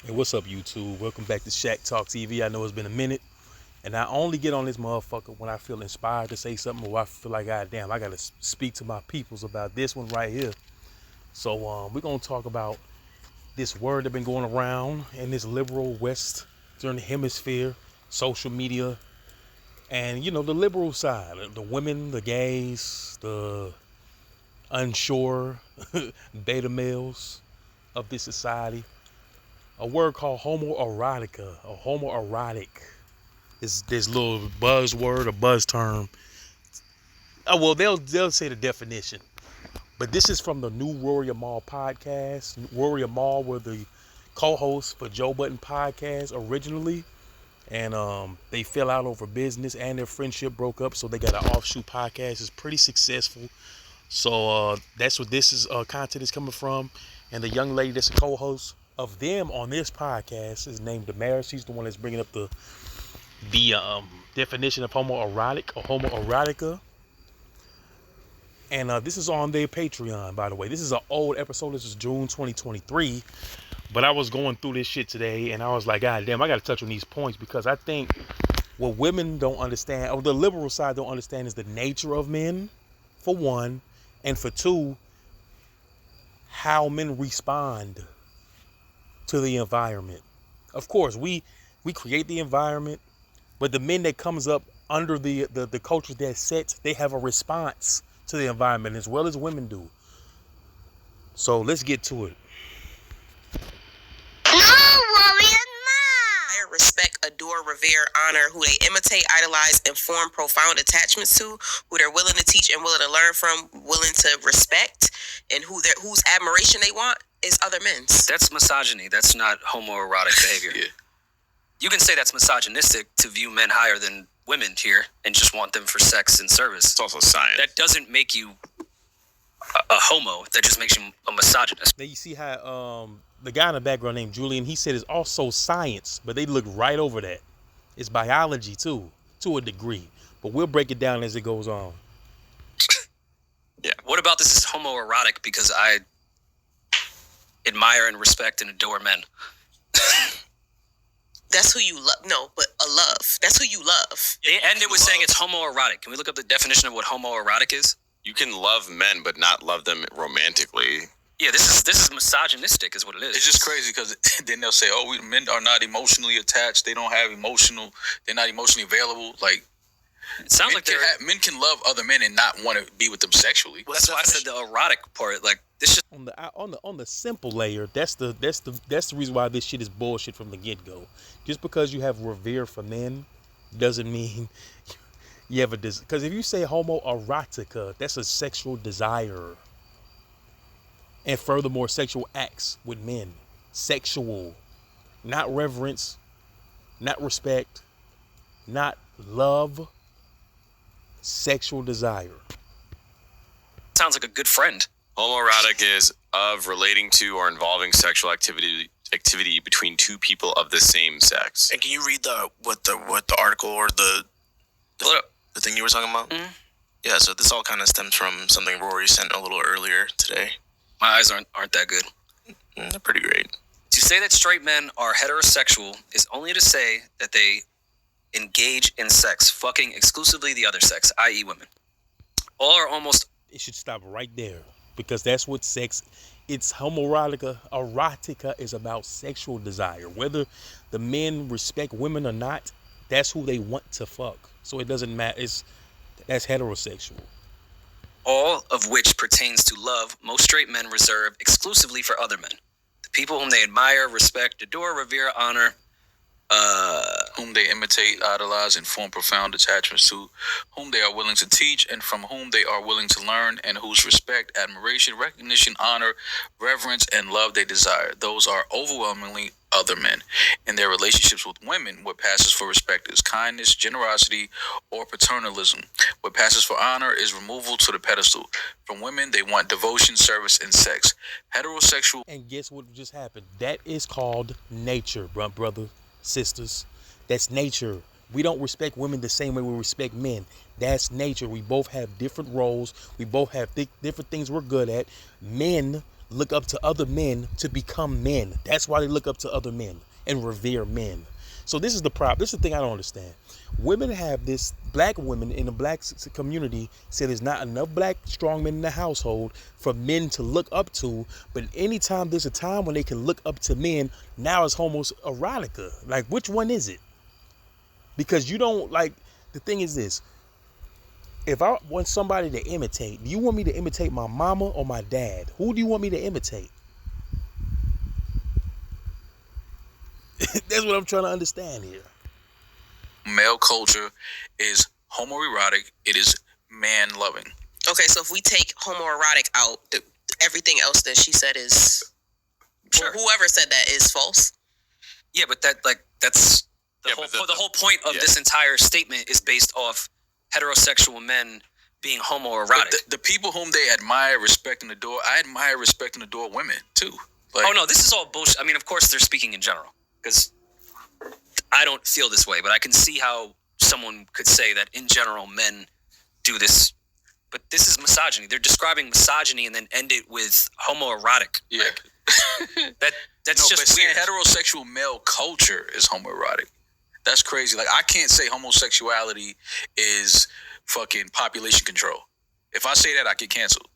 Hey, what's up, YouTube? Welcome back to Shack Talk TV. I know it's been a minute, and I only get on this motherfucker when I feel inspired to say something, or I feel like, God damn, I gotta speak to my peoples about this one right here. So we're gonna talk about this word that's been going around in this liberal Western hemisphere, social media, and the liberal side, the women, the gays, the unsure beta males of this society. A word called homo erotica or homoerotic is this little buzzword or buzz term. Oh, well, they'll say the definition, but this is from the new Rory Mal Podcast. Rory Mal were the co-hosts for Joe Budden Podcast originally, and they fell out over business and their friendship broke up, so they got an offshoot podcast. It's pretty successful. So that's what this is content is coming from, and the young lady that's a co-host of them on this podcast is named Damaris. She's the one that's bringing up the definition of homoerotic or homoerotica. And this is on their Patreon, by the way. This is an old episode. This is June 2023. But I was going through this shit today, and I was like, God damn, I got to touch on these points, because I think what women don't understand, or the liberal side don't understand, is the nature of men, for one, and for two, how men respond to the environment. Of course, we create the environment, but the men that comes up under the culture that sets, they have a response to the environment as well as women do. So let's get to it. Respect, adore, revere, honor, who they imitate, idolize, and form profound attachments to, who they're willing to teach and willing to learn from, willing to respect, and whose admiration they want is other men's. That's misogyny. That's not homoerotic behavior. Yeah. You can say that's misogynistic to view men higher than women here and just want them for sex and service. It's also science. That doesn't make you a homo. That just makes you a misogynist. Now you see how the guy in the background named Julian, he said it's also science, but they look right over that. It's biology too, to a degree. But we'll break it down as it goes on. Yeah. What about this is homoerotic because I admire and respect and adore men? That's who you love. No, but a love. That's who you love. They ended with saying it's homoerotic. Can we look up the definition of what homoerotic is? You can love men, but not love them romantically. Yeah, this is misogynistic, is what it is. It's just crazy because then they'll say, "Oh, men are not emotionally attached. They don't have they're not emotionally available." Like, it sounds like men can love other men and not want to be with them sexually. Well, that's why I said the erotic part. Like this just on the simple layer. That's the reason why this shit is bullshit from the get go. Just because you have revere for men doesn't mean you have a because if you say homoerotica, that's a sexual desire. And furthermore, sexual acts with men. Sexual. Not reverence. Not respect. Not love. Sexual desire. Sounds like a good friend. Homoerotic is of relating to or involving sexual activity between two people of the same sex. And can you read what the article or the thing you were talking about? Mm-hmm. Yeah, so this all kind of stems from something Rory sent a little earlier today. My eyes aren't that good. They're pretty great. To say that straight men are heterosexual is only to say that they engage in sex, fucking exclusively the other sex, i.e. women. All are almost... It should stop right there, because that's what sex... It's homoerotica. Erotica is about sexual desire. Whether the men respect women or not, that's who they want to fuck. So it doesn't matter. That's heterosexual. All of which pertains to love most straight men reserve exclusively for other men. The people whom they admire, respect, adore, revere, honor, whom they imitate, idolize, and form profound attachments to, whom they are willing to teach, and from whom they are willing to learn, and whose respect, admiration, recognition, honor, reverence, and love they desire. Those are overwhelmingly other men. In their relationships with women, what passes for respect is kindness, generosity, or paternalism. What passes for honor is removal to the pedestal. From women, they want devotion, service, and sex. Heterosexual. And guess what just happened? That is called nature, brother, sisters. That's nature. We don't respect women the same way we respect men. That's nature. We both have different roles. We both have different things we're good at. Men look up to other men to become men. That's why they look up to other men and revere men. So this is the problem. This is the thing I don't understand. Women have this, black women in the black community say there's not enough black strong men in the household for men to look up to. But anytime there's a time when they can look up to men, now it's homo erotica. Like, which one is it? Because you don't, like, the thing is this. If I want somebody to imitate, do you want me to imitate my mama or my dad? Who do you want me to imitate? That's what I'm trying to understand here. Male culture is homoerotic. It is man loving. Okay, so if we take homoerotic out, everything else that she said is, Sure. or whoever said that is false. Yeah, but that's the whole point of this entire statement is based off heterosexual men being homoerotic. But the people whom they admire, respect, and adore, I admire, respect, and adore women too. Like, oh no, this is all bullshit. I mean, of course they're speaking in general because I don't feel this way, but I can see how someone could say that in general men do this. But this is misogyny. They're describing misogyny and then end it with homoerotic. Yeah. That's just but weird. Heterosexual male culture is homoerotic. That's crazy. Like, I can't say homosexuality is fucking population control. If I say that, I get canceled.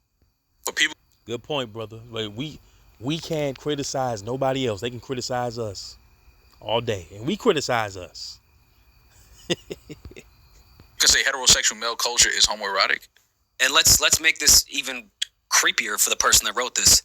But people. Good point, brother. Like, we can't criticize nobody else. They can criticize us all day, and we criticize us. Could say heterosexual male culture is homoerotic. And let's make this even creepier for the person that wrote this.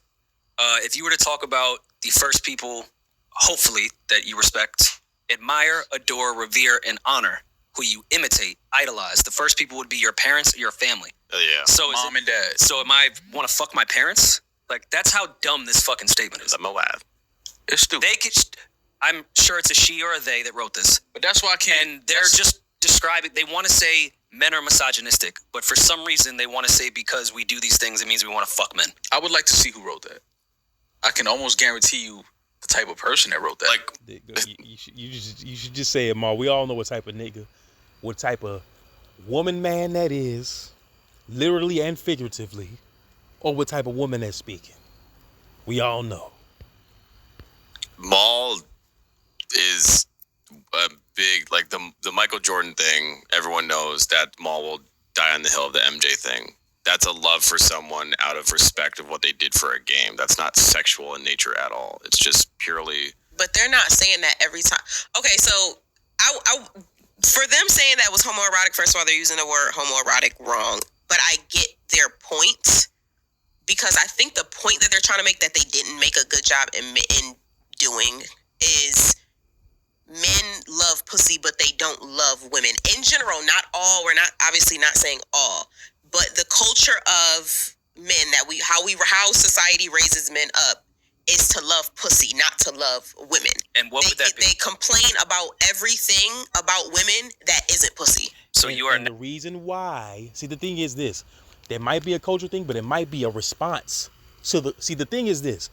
If you were to talk about the first people, hopefully, that you respect, admire, adore, revere, and honor, who you imitate, idolize, the first people would be your parents or your family. Oh, yeah. So Mom and dad. So am I want to fuck my parents? Like, that's how dumb this fucking statement is. I'm a lad. It's stupid. I'm sure it's a she or a they that wrote this. But that's why I can't. And they're just describing, they want to say men are misogynistic, but for some reason they want to say because we do these things, it means we want to fuck men. I would like to see who wrote that. I can almost guarantee you the type of person that wrote that. Like, You should just say it, Ma. We all know what type of nigga, what type of woman man that is, literally and figuratively, or what type of woman that's speaking. We all know. Mal is a big, like the Michael Jordan thing. Everyone knows that Mal will die on the hill of the MJ thing. That's a love for someone out of respect of what they did for a game. That's not sexual in nature at all. It's just purely. But they're not saying that every time. Okay, so I for them saying that was homoerotic, first of all, they're using the word homoerotic wrong. But I get their point, because I think the point that they're trying to make that they didn't make a good job in doing is men love pussy, but they don't love women. In general, not all. We're not obviously not saying all, but the culture of men how society raises men up is to love pussy, not to love women. And what would that be? They complain about everything about women that isn't pussy. So and, you are and the reason why. See, the thing is this: there might be a culture thing, but it might be a response. So the thing is this: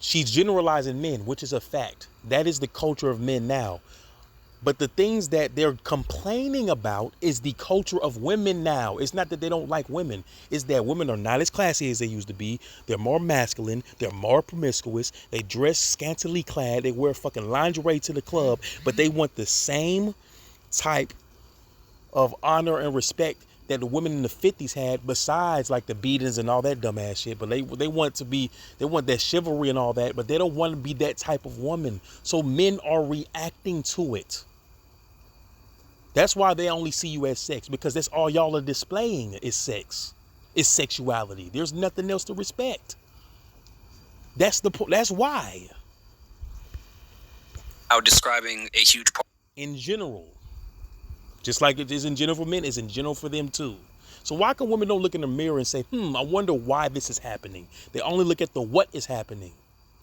she's generalizing men, which is a fact. That is the culture of men now. But the things that they're complaining about is the culture of women now. It's not that they don't like women. It's that women are not as classy as they used to be. They're more masculine. They're more promiscuous. They dress scantily clad. They wear fucking lingerie to the club. But they want the same type of honor and respect that the women in the 50s had, besides like the beatings and all that dumbass shit. But they want that chivalry and all that, but they don't want to be that type of woman. So men are reacting to it. That's why they only see you as sex, because that's all y'all are displaying is sex. It's sexuality. There's nothing else to respect. That's why. How describing a huge part. In general. Just like it is in general for men, it's in general for them too. So why can women don't look in the mirror and say, I wonder why this is happening? They only look at the what is happening.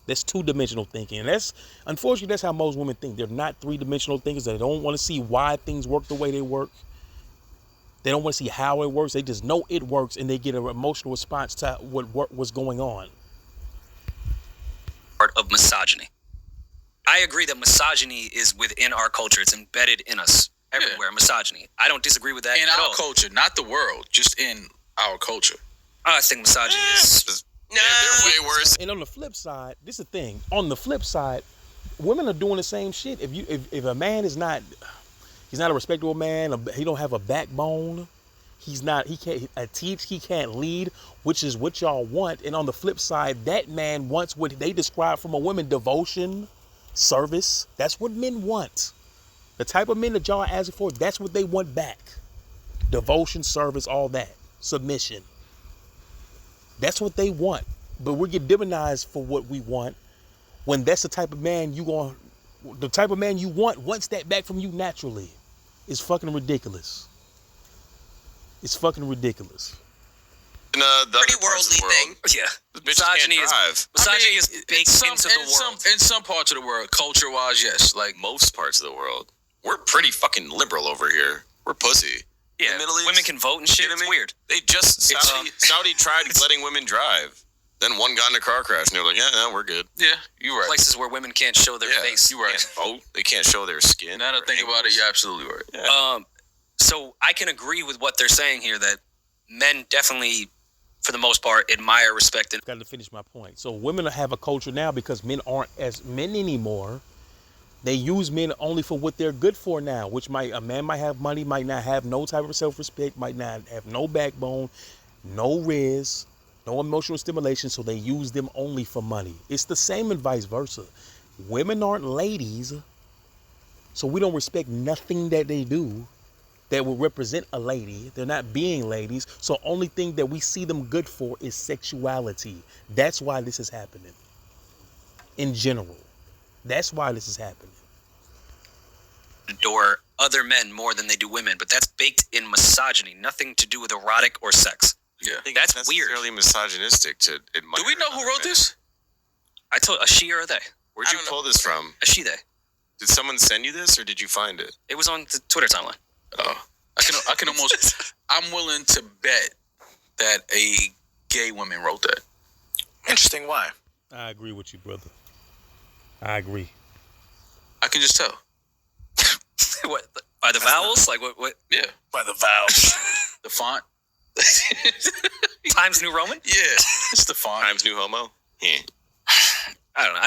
That's two-dimensional thinking. And unfortunately, that's how most women think. They're not three-dimensional thinkers. They don't want to see why things work the way they work. They don't want to see how it works. They just know it works, and they get an emotional response to what's going on. Part of misogyny. I agree that misogyny is within our culture. It's embedded in us everywhere. Yeah. Misogyny. I don't disagree with that in at our all. culture, not the world, just in our culture. I think misogyny is Nah. They're way worse. And on the flip side, this is the thing. On the flip side, women are doing the same shit. If a man is not, he's not a respectable man. He don't have a backbone. He can't teach. He can't lead, which is what y'all want. And on the flip side, that man wants what they describe from a woman: devotion, service. That's what men want. The type of men that y'all are asking for, that's what they want back. Devotion, service, all that. Submission. That's what they want. But we get demonized for what we want when that's the type of man you want wants that back from you naturally. It's fucking ridiculous. It's fucking ridiculous. In, the Pretty other parts of worldly the world, thing. Yeah. Misogyny is Baked into the world. In some parts of the world, culture-wise, yes. Like most parts of the world. We're pretty fucking liberal over here. We're pussy. Yeah, The Middle East, women can vote and shit. It's weird. They just Saudi tried letting women drive. Then one got in a car crash, and they were like, "Yeah, we're good." yeah, you're right. Places where women can't show their face. You're right. They can't vote. They can't show their skin. Now that I think about it, you're absolutely right. Yeah. So I can agree with what they're saying here that men definitely, for the most part, admire, respect, and Got to finish my point. So women have a culture now because men aren't as men anymore. They use men only for what they're good for now, which a man might have money, might not have no type of self-respect, might not have no backbone, no riz, no emotional stimulation, so they use them only for money. It's the same and vice versa. Women aren't ladies, so we don't respect nothing that they do that would represent a lady. They're not being ladies, so only thing that we see them good for is sexuality. That's why this is happening. In general. That's why this is happening. adore other men more than they do women, but that's baked in misogyny, nothing to do with erotic or sex. Yeah. I think That's it's weird. necessarily misogynistic to admire. Do we know who another wrote man. this? I told a she or a they. Where'd I you don't know. pull this from? A she they. Did someone send you this, or did you find it? It was on the Twitter timeline. I can almost. I'm willing to bet that a gay woman wrote that. Interesting. Why? I agree with you, brother. I agree. I can just tell. What? By the vowels? Like what? Yeah. By the vowels. The font. Times New Roman? Yeah. It's the font. Times New Homo? Yeah. I don't know.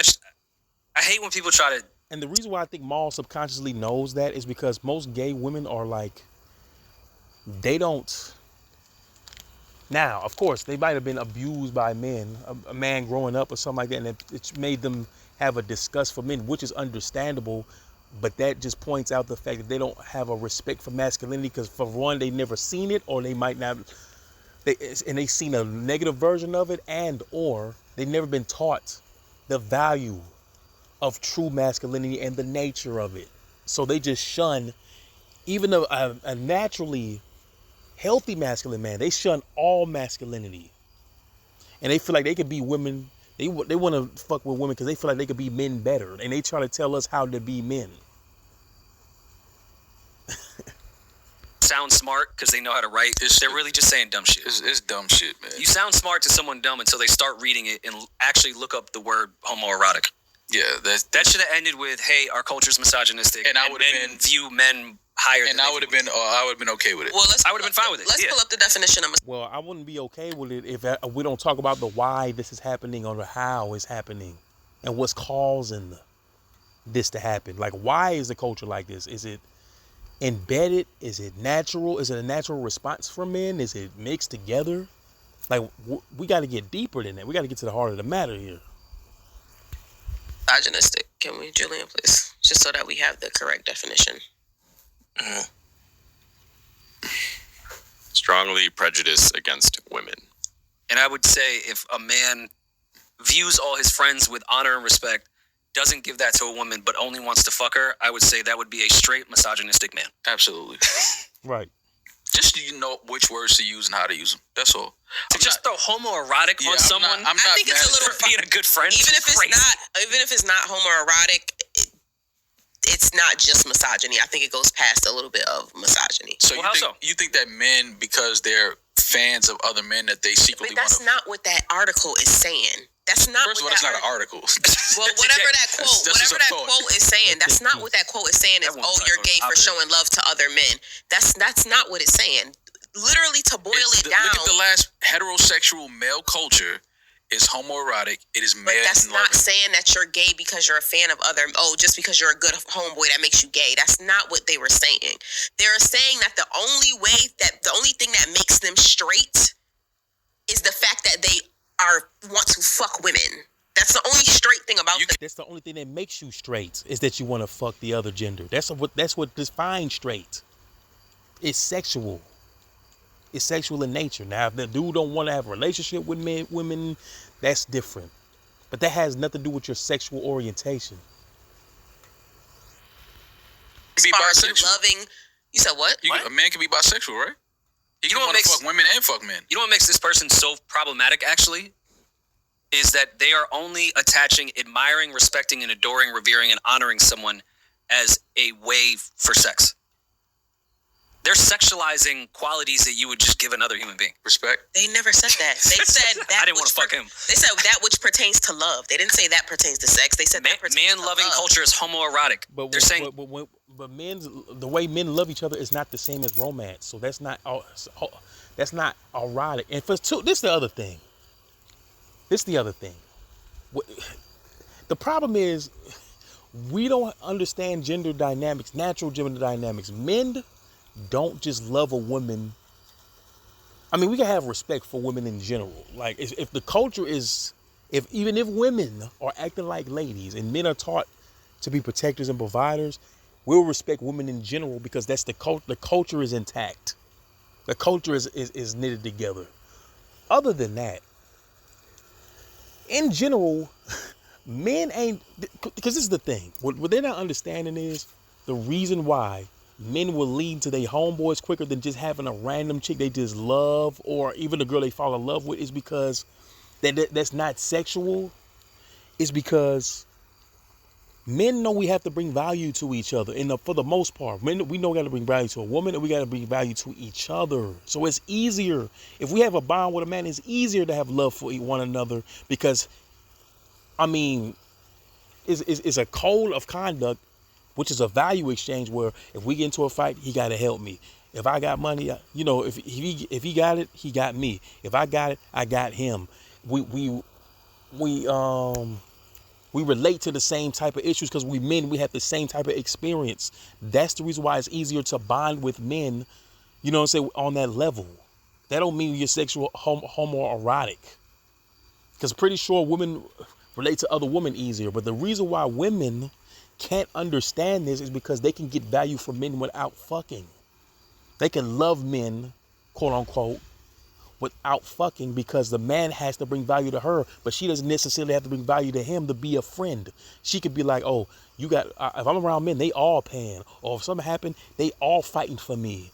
I hate when people try to. And the reason why I think Maul subconsciously knows that is because most gay women are like, they don't. Now, of course, they might have been abused by men, a man growing up or something like that, and it's made them have a disgust for men, which is understandable. But that just points out the fact that they don't have a respect for masculinity because, for one, they never seen it, or they might not, they seen a negative version of it, and or they never been taught the value of true masculinity and the nature of it. So they just shun even a naturally healthy masculine man. They shun all masculinity, and they feel like they could be women. They want to fuck with women because they feel like they could be men better, and they try to tell us how to be men. Sound smart because they know how to write. They're really just saying dumb shit. It's dumb shit, man. You sound smart to someone dumb until they start reading it and actually look up the word homoerotic. Yeah, That should have ended with, "Hey, our culture's misogynistic, And I would've men been- view men higher." and than I they would have view been. I would have been okay with it. Well, I would've been fine with it, Let's yeah. pull up the definition of Well, I wouldn't be okay with it if we don't talk about the why this is happening or the how it's happening and what's causing this to happen. Like, why is the culture like this? Is it embedded? Is it natural? Is it a natural response from men? Is it mixed together? Like, we got to get deeper than that. We got to get to the heart of the matter here. misogynistic. Can we, Julian, please? Just so that we have the correct definition. Strongly prejudiced against women. And I would say if a man views all his friends with honor and respect, doesn't give that to a woman, but only wants to fuck her, I would say that would be a straight misogynistic man. Absolutely. Right. Just so you know which words to use and how to use them. That's all. To just throw homoerotic on someone, I'm not I think it's a mad at little for being a good friend. Even if crazy. it's not homoerotic, it's not just misogyny. I think it goes past a little bit of misogyny. So Well, how so? you think that men, because they're fans of other men, that they But secretly want that's to... not what that article is saying. That's not First of all, what that's not that an article. Well, whatever that quote, That's just a thought. quote is saying, that's not what that quote is saying. Is, That one's oh, not you're going gay for opposite. showing love to other men. That's not what it's saying. Literally, to boil it down. Look at the last heterosexual male culture is homoerotic. It is man But that's loving. not saying that you're gay because you're a fan of other. Oh, just because you're a good homeboy that makes you gay. That's not what they were saying. They're saying that the only thing that makes them straight is the fact that they want to fuck women. That's the only straight thing about them. That's the only thing that makes you straight is that you want to fuck the other gender. That's what defines straight. It's sexual. It's sexual in nature. Now, if the dude don't want to have a relationship with women, that's different. But that has nothing to do with your sexual orientation. As Be far as bisexual. loving, you said what? A man can be bisexual, right? He You can know what want to makes- fuck women and fuck men. You know what makes this person so problematic, actually? Is that they are only attaching, admiring, respecting, and adoring, revering, and honoring someone as a way for sex. They're sexualizing qualities that you would just give another human being. Respect. They never said that. They said that. I didn't want to fuck him. They said that which pertains to love. They didn't say that pertains to sex. They said that pertains to Man-loving love. culture is homoerotic. But They're saying but the way men love each other is not the same as romance. So that's not erotic. And this is the other thing. The problem is we don't understand gender dynamics, natural gender dynamics. Men don't just love a woman. I mean, we can have respect for women in general. Like if the culture is, even if women are acting like ladies and men are taught to be protectors and providers, we'll respect women in general because that's the culture is intact. The culture is knitted together. Other than that, in general, men ain't, because this is the thing. What they're not understanding is the reason why men will lead to their homeboys quicker than just having a random chick they just love or even a girl they fall in love with is because that's not sexual. It's because men know we have to bring value to each other. And for the most part, men, we know we got to bring value to a woman and we got to bring value to each other. So it's easier. If we have a bond with a man, it's easier to have love for one another because, I mean, it's a code of conduct, which is a value exchange where if we get into a fight, he got to help me. If I got money, if he got it, he got me. If I got it, I got him. We relate to the same type of issues because we have the same type of experience. That's the reason why it's easier to bond with men, on that level. That don't mean you're sexual homoerotic. Because pretty sure women relate to other women easier. But the reason why women can't understand this is because they can get value from men without fucking. They can love men, quote unquote, without fucking because the man has to bring value to her, but she doesn't necessarily have to bring value to him to be a friend. She could be like, oh, if I'm around men, they all paying. Or if something happened, they all fighting for me.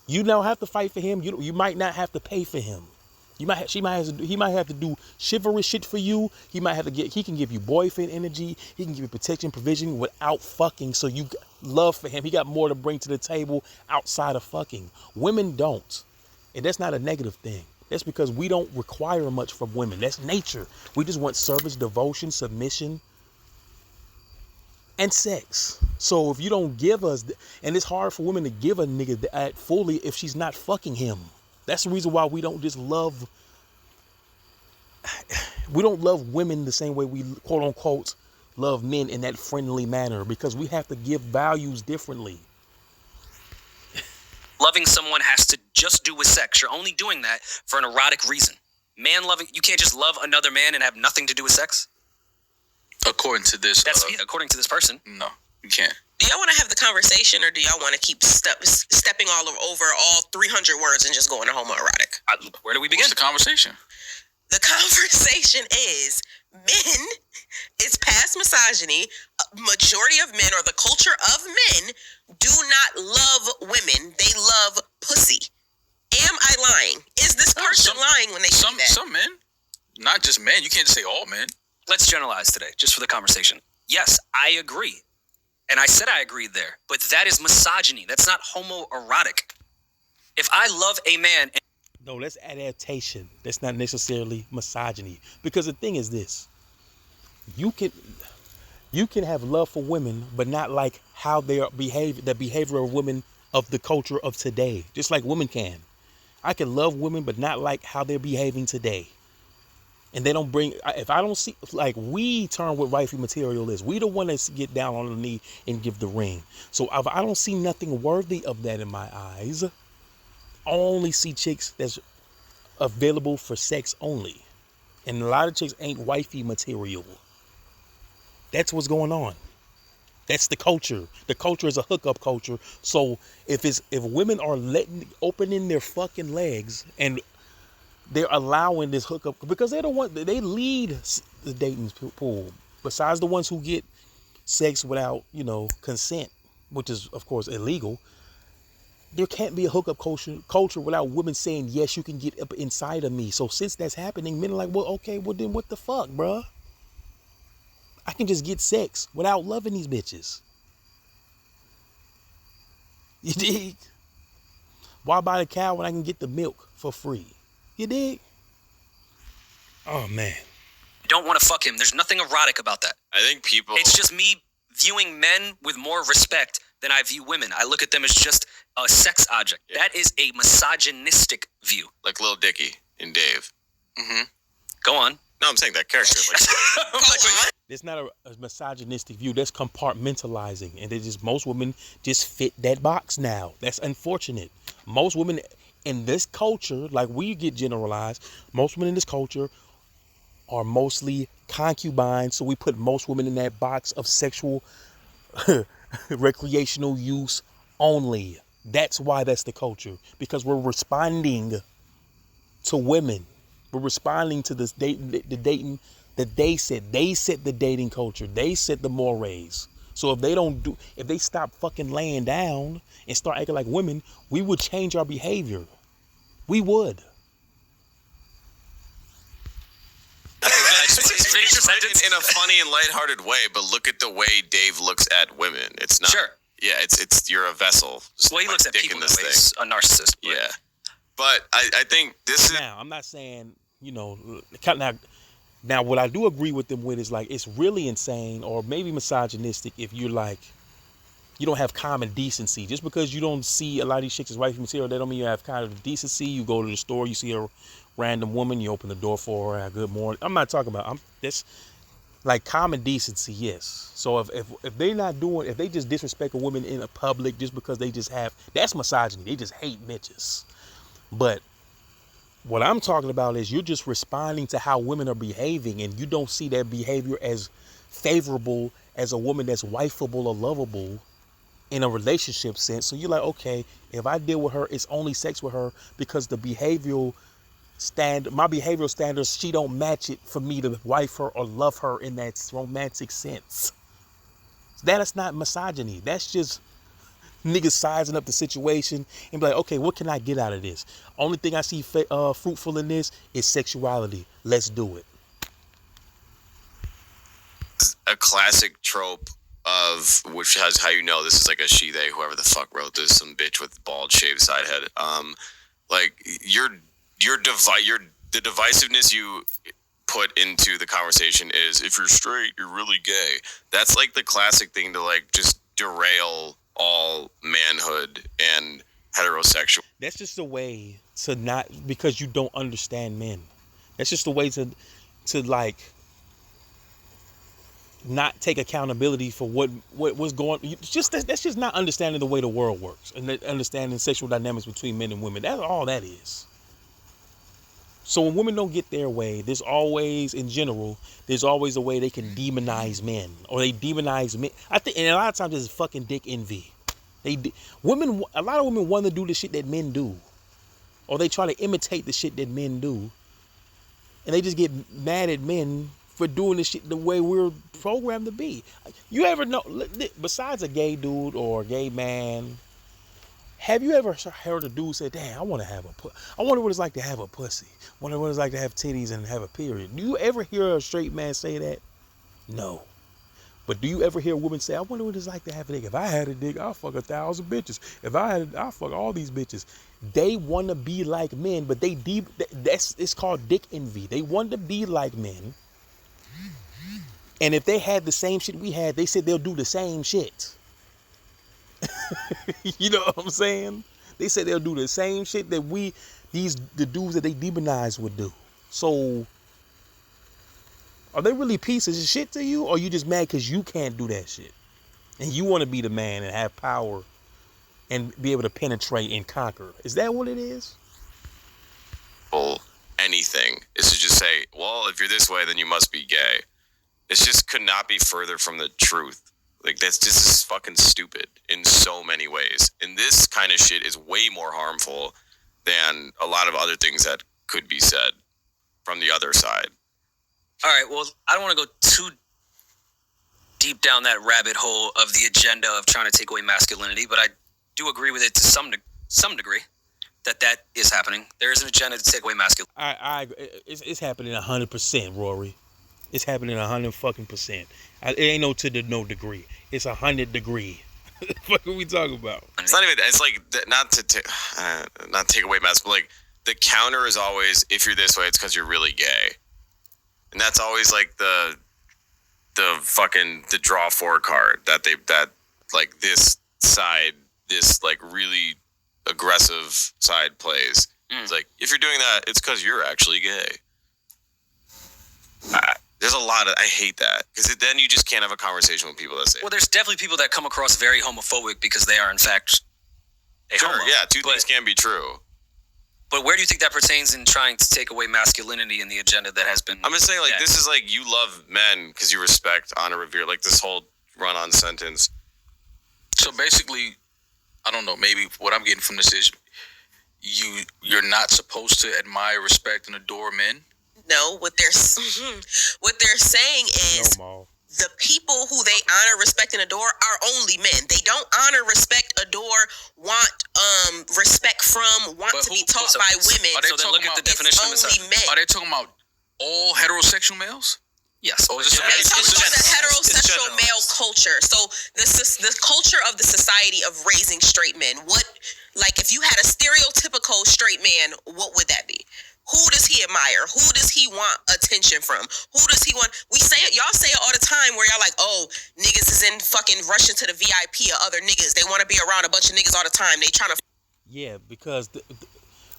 You don't have to fight for him. You might not have to pay for him. He might have to do chivalrous shit for you. He can give you boyfriend energy. He can give you protection, provision without fucking. So you love for him. He got more to bring to the table outside of fucking. Women don't. And that's not a negative thing. That's because we don't require much from women. That's nature. We just want service, devotion, submission, and sex. So if you don't give us, and it's hard for women to give a nigga that fully if she's not fucking him. That's the reason why we don't love women the same way we quote unquote love men in that friendly manner because we have to give values differently. loving someone has to just do with sex. You're only doing that for an erotic reason. You can't just love another man and have nothing to do with sex. According to this, according to this person. No, you can't. Do y'all want to have the conversation, or do y'all want to keep stepping all over all 300 words and just going to homoerotic? Where do we begin? What's the conversation? The conversation is men. It's past misogyny. Majority of men, or the culture of men, do not love women. They love pussy. Am I lying? Is this person lying when they say that? Some men, not just men. You can't just say all men. Let's generalize today, just for the conversation. Yes, I agree. And I said I agreed there. But that is misogyny. That's not homoerotic. If I love a man... No, that's adaptation. That's not necessarily misogyny. Because the thing is this. You can have love for women, but not like how they are the behavior of women of the culture of today. Just like women can. I can love women, but not like how they're behaving today. And they don't bring, if I don't see, like, we turn what wifey material is. We the one that's get down on the knee and give the ring. So if I don't see nothing worthy of that in my eyes, I only see chicks that's available for sex only. And a lot of chicks ain't wifey material. That's what's going on. That's the culture. The culture is a hookup culture. So if women are opening their fucking legs and they're allowing this hookup, because they're the one, they lead the dating pool. Besides the ones who get sex without, consent, which is of course illegal. There can't be a hookup culture without women saying, yes, you can get up inside of me. So since that's happening, men are like, well, okay, well then what the fuck, bruh? I can just get sex without loving these bitches. You dig? Why buy the cow when I can get the milk for free? You dig? Oh, man. I don't want to fuck him. There's nothing erotic about that. I think people... It's just me viewing men with more respect than I view women. I look at them as just a sex object. Yeah. That is a misogynistic view. Like Lil Dicky in Dave. Mm-hmm. Go on. No, I'm saying that character. It's not a misogynistic view. That's compartmentalizing. And most women just fit that box now. That's unfortunate. Most women in this culture, like we get generalized, most women in this culture are mostly concubines. So we put most women in that box of sexual recreational use only. That's why that's the culture. Because we're responding to women. We're responding to this the dating that they set. They set the dating culture. They set the mores. So if they stop fucking laying down and start acting like women, we would change our behavior. We would. It's written in a funny and lighthearted way, but look at the way Dave looks at women. It's not. Sure. Yeah, it's you're a vessel. Well, he looks at people that way. He's a narcissist. Right? Yeah. But I think this is... Now, I'm not saying, now what I do agree with them with is like, it's really insane or maybe misogynistic if you're like, you don't have common decency. Just because you don't see a lot of these chicks as wifey material, that don't mean you have kind of decency. You go to the store, you see a random woman, you open the door for her, good morning. I'm not talking about, this like common decency, yes. So if they're not doing, if they just disrespect a woman in a public just because they just have, that's misogyny. They just hate bitches. But what I'm talking about is you're just responding to how women are behaving, and you don't see that behavior as favorable as a woman that's wifeable or lovable in a relationship sense. So you're like, okay, if I deal with her, it's only sex with her because my behavioral standards, she don't match it for me to wife her or love her in that romantic sense. That is not misogyny. That's just niggas sizing up the situation and be like, okay, what can I get out of this? Only thing I see fruitful in this is sexuality. Let's do it. A classic trope of which has how this is like a she, they, whoever the fuck wrote this, some bitch with bald shaved side head. Like the divisiveness you put into the conversation is, if you're straight, you're really gay. That's like the classic thing to like just derail all manhood and heterosexual. That's just a way to not, because you don't understand men. That's just a way to like not take accountability for what's going. That's just not understanding the way the world works and understanding sexual dynamics between men and women. That's all that is. So when women don't get their way, there's always a way they can demonize men, or they demonize men. I think, and a lot of times it's fucking dick envy. A lot of women want to do the shit that men do, or they try to imitate the shit that men do, and they just get mad at men for doing the shit the way we're programmed to be. You ever know, besides a gay dude or a gay man, have you ever heard a dude say, damn, I wonder what it's like to have a pussy. I wonder what it's like to have titties and have a period. Do you ever hear a straight man say that? No. But do you ever hear a woman say, I wonder what it's like to have a dick. If I had a dick, I'll fuck 1,000 bitches. If I had it, I'll fuck all these bitches. They want to be like men, but it's called dick envy. They want to be like men. And if they had the same shit we had, they said they'll do the same shit. You know what I'm saying? They said they'll do the same shit that the dudes that they demonize would do. So Are they really pieces of shit to you, or are you just mad because you can't do that shit? And you want to be the man and have power and be able to penetrate and conquer. Is that what it is? Well, anything is to just say, well, if you're this way, then you must be gay. It just could not be further from the truth. Like, that's just fucking stupid in so many ways. And this kind of shit is way more harmful than a lot of other things that could be said from the other side. All right, well, I don't want to go too deep down that rabbit hole of the agenda of trying to take away masculinity, but I do agree with it to some degree that is happening. There is an agenda to take away masculinity. It's happening 100%, Rory. It's happening 100%. It ain't no degree. It's 100 degree. What are we talking about? It's not even. It's like not take away masculinity. But like the counter is always, if you're this way, it's because you're really gay, and that's always like the draw four card that like this side, this like really aggressive side plays. It's like, if you're doing that, it's because you're actually gay. There's a lot of, I hate that, because then you just can't have a conversation with people that say. Well, there's definitely people that come across very homophobic because they are in fact a sure, homo. Yeah, two things can be true. But where do you think that pertains in trying to take away masculinity in the agenda that has been? I'm just saying, like, this is like, you love men because you respect, honor, revere, like this whole run-on sentence. So basically, I don't know, maybe what I'm getting from this is you're not supposed to admire, respect, and adore men? No, what they're saying is the people who they honor, respect, and adore are only men. They don't honor, respect, adore, want respect from, want to be taught by women. So then look at the definition of only men. Are they talking about all heterosexual males? Yes. Or is They're talking about the heterosexual male culture. So the culture of the society of raising straight men. What, like, if you had a stereotypical straight man, what would that be? Who does he admire? Who does he want attention from? Who does he want? We say it, y'all say it all the time where y'all like, oh, niggas is in fucking rushing to the VIP of other niggas. They want to be around a bunch of niggas all the time. They trying to. Yeah, because,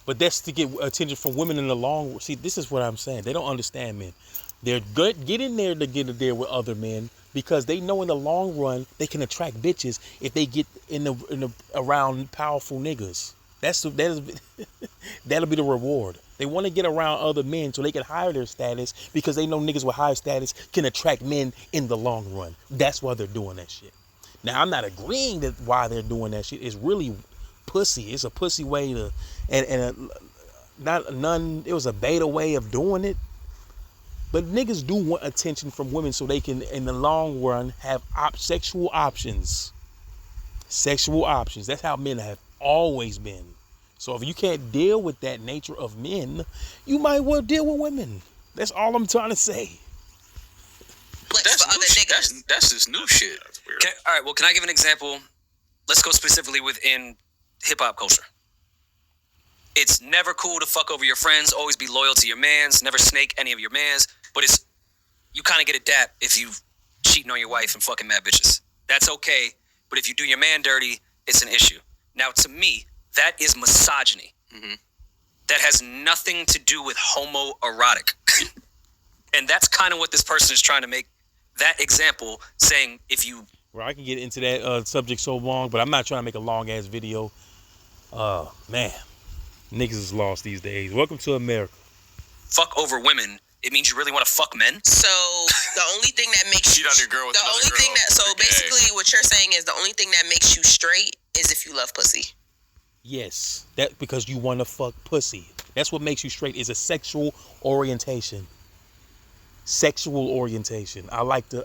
but that's to get attention from women in the long run. See, this is what I'm saying. They don't understand men. They're good. Get in there to get in there with other men because they know in the long run they can attract bitches if they get in the around powerful niggas. That'll be the reward. They want to get around other men so they can hire their status because they know niggas with higher status can attract men in the long run. That's why they're doing that shit. Now, I'm not agreeing that why they're doing that shit. It's really pussy. It's a pussy way to, it was a beta way of doing it. But niggas do want attention from women so they can, in the long run, have sexual options. Sexual options. That's how men have always been. So if you can't deal with that nature of men, you might well deal with women. That's all I'm trying to say. That's this new shit. That's weird. All right, well, can I give an example? Let's go specifically within hip-hop culture. It's never cool to fuck over your friends, always be loyal to your mans, never snake any of your mans, but you kind of get a dap if you cheating on your wife and fucking mad bitches. That's okay, but if you do your man dirty, it's an issue. Now, to me, that is misogyny. Mm-hmm. That has nothing to do with homoerotic. And that's kind of what this person is trying to make that example, saying if you... Well, I can get into that subject so long, but I'm not trying to make a long-ass video. Man, niggas is lost these days. Welcome to America. Fuck over women, it means you really want to fuck men? So the only thing that makes cheat on your girl with another girl. So basically what you're saying is the only thing that makes you straight is if you love pussy. Yes, that's because you want to fuck pussy. That's what makes you straight, is a sexual orientation. Sexual orientation. I like to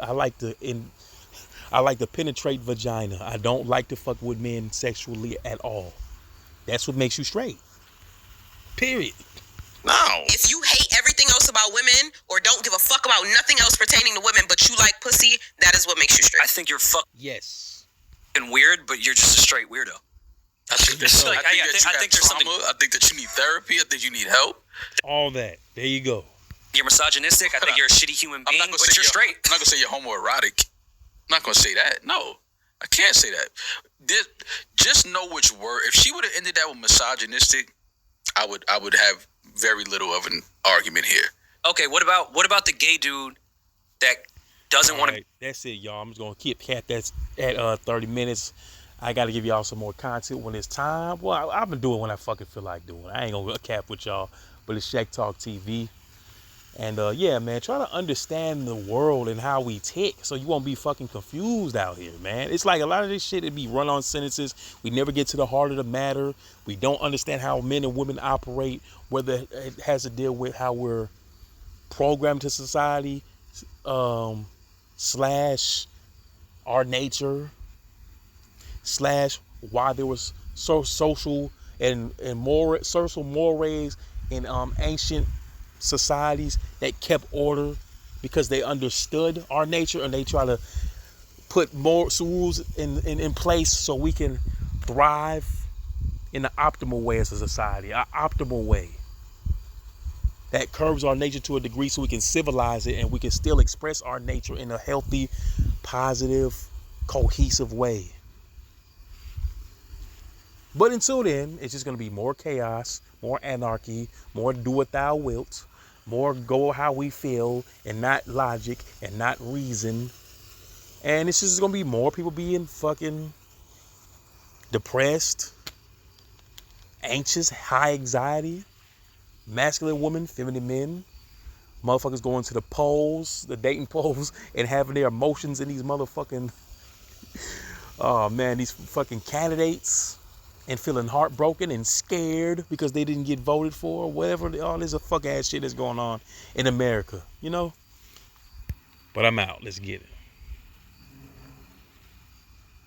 penetrate vagina. I don't like to fuck with men sexually at all. That's what makes you straight. Period. No. If you hate everything else about women or don't give a fuck about nothing else pertaining to women, but you like pussy, that is what makes you straight. I think you're fucking yes. Weird, but you're just a straight weirdo. I think there's something. I think that you need therapy. I think you need help. All that. There you go. You're misogynistic. I think you're a shitty human being, but you're straight. I'm not gonna say you're homoerotic. I'm not gonna say that. No, I can't say that. Just know which word. If she would have ended that with misogynistic, I would have very little of an argument here. Okay, what about the gay dude that doesn't want to. Right, that's it, y'all. I'm just gonna keep cap that at 30 minutes. I gotta give y'all some more content when it's time. Well, I've been doing when I fucking feel like doing. I ain't gonna cap with y'all, but it's Shaq Talk TV. And yeah, man, try to understand the world and how we tick so you won't be fucking confused out here, man. It's like a lot of this shit, it be run-on sentences. We never get to the heart of the matter. We don't understand how men and women operate, whether it has to deal with how we're programmed to society, slash our nature, slash why there was social and moral social mores in ancient societies that kept order because they understood our nature, and they try to put more rules in place so we can thrive in the optimal way as a society, an optimal way that curbs our nature to a degree so we can civilize it and we can still express our nature in a healthy, positive, cohesive way. But until then, it's just going to be more chaos, more anarchy, more do what thou wilt, more go how we feel and not logic and not reason. And it's just going to be more people being fucking depressed, anxious, high anxiety, masculine women, feminine men, motherfuckers going to the polls, the dating polls, and having their emotions in these motherfucking, oh man, these fucking candidates, and feeling heartbroken and scared because they didn't get voted for, or whatever. All this fuck ass shit that's going on in America, you know? But I'm out. Let's get it.